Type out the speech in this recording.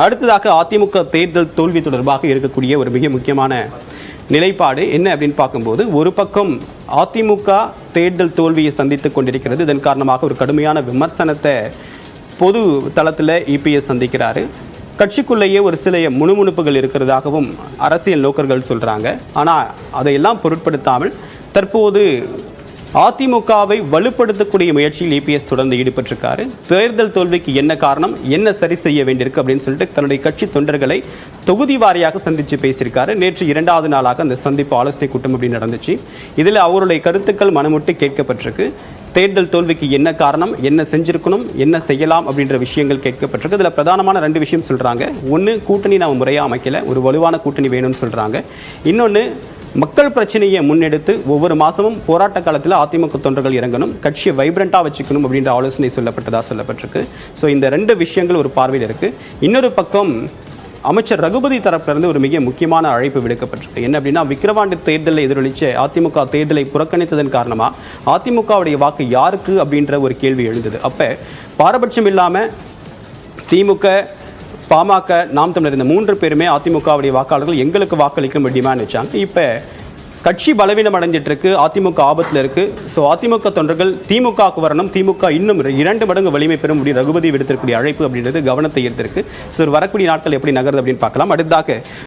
அடுத்ததாக அதிமுக தேர்தல் தோல்வி தொடர்பாக இருக்கக்கூடிய ஒரு மிக முக்கியமான நிலைப்பாடு என்ன அப்படின்னு பார்க்கும்போது, ஒரு பக்கம் அதிமுக தேர்தல் தோல்வியை சந்தித்துக் கொண்டிருக்கிறது. இதன் காரணமாக ஒரு கடுமையான விமர்சனத்தை பொது தளத்தில் இபிஎஸ் சந்திக்கிறாரு. கட்சிக்குள்ளேயே ஒரு சில முணுமுணுப்புகள் இருக்கிறதாகவும் அரசியல் நோக்கர்கள் சொல்றாங்க. ஆனால் அதையெல்லாம் பொருட்படுத்தாமல் தற்போது அதிமுகவை வலுப்படுத்தக்கூடிய முயற்சியில் இபிஎஸ் தொடர்ந்து ஈடுபட்டிருக்காரு. தேர்தல் தோல்விக்கு என்ன காரணம், என்ன சரி செய்ய வேண்டியிருக்கு அப்படின்னு சொல்லிட்டு தன்னுடைய கட்சி தொண்டர்களை தொகுதி வாரியாக சந்தித்து பேசியிருக்காரு. நேற்று 2வது நாளாக அந்த சந்திப்பு ஆலோசனை கூட்டம் அப்படி நடந்துச்சு. இதில் அவருடைய கருத்துக்கள் மனமுட்டு கேட்கப்பட்டிருக்கு. தேர்தல் தோல்விக்கு என்ன காரணம், என்ன செஞ்சிருக்கணும், என்ன செய்யலாம் அப்படின்ற விஷயங்கள் கேட்கப்பட்டிருக்கு. இதில் பிரதானமான 2 விஷயம் சொல்றாங்க. ஒன்று, கூட்டணி நம்ம முறையாக அமைக்கல, ஒரு வலுவான கூட்டணி வேணும்னு சொல்றாங்க. இன்னொன்று, மக்கள் பிரச்சனையை முன்னெடுத்து ஒவ்வொரு மாதமும் போராட்ட காலத்தில் அதிமுக தொண்டர்கள் இறங்கணும், கட்சியை வைப்ரண்டாக வச்சுக்கணும் அப்படின்ற ஆலோசனை சொல்லப்பட்டிருக்கு. ஸோ இந்த 2 விஷயங்கள் ஒரு பார்வையில் இருக்கு. இன்னொரு பக்கம் அமைச்சர் ரகுபதி தரப்பிலிருந்து ஒரு மிக முக்கியமான அழைப்பு விடுக்கப்பட்டிருக்கு. என்ன அப்படின்னா, விக்கிரவாண்டி தேர்தலில் எதிரொலிச்ச அதிமுக தேர்தலை புறக்கணித்ததன் காரணமாக அதிமுகவுடைய வாக்கு யாருக்கு அப்படின்ற ஒரு கேள்வி எழுந்தது. அப்போ பாரபட்சம் இல்லாமல் திமுக, பாமக, நாம் தமிழர் இந்த 3 பேருமே அதிமுகவுடைய வாக்காளர்கள் எங்களுக்கு வாக்களிக்கும் டிமாண்ட் வச்சாங்க. இப்போ கட்சி பலவீனம் அடைஞ்சிட்டு இருக்கு, அதிமுக ஆபத்தில் இருக்கு. ஸோ அதிமுக தொண்டர்கள் திமுகவுக்கு வரணும், திமுக இன்னும் 2 மடங்கு வலிமை பெறும் முடியும் ரகுபதி விடுத்திருக்கக்கூடிய அழைப்பு அப்படின்றது கவனத்தை ஈர்த்திருக்கு. ஸோ வரக்கூடிய நாட்கள் எப்படி நகருது அப்படின்னு பார்க்கலாம். அடுத்ததாக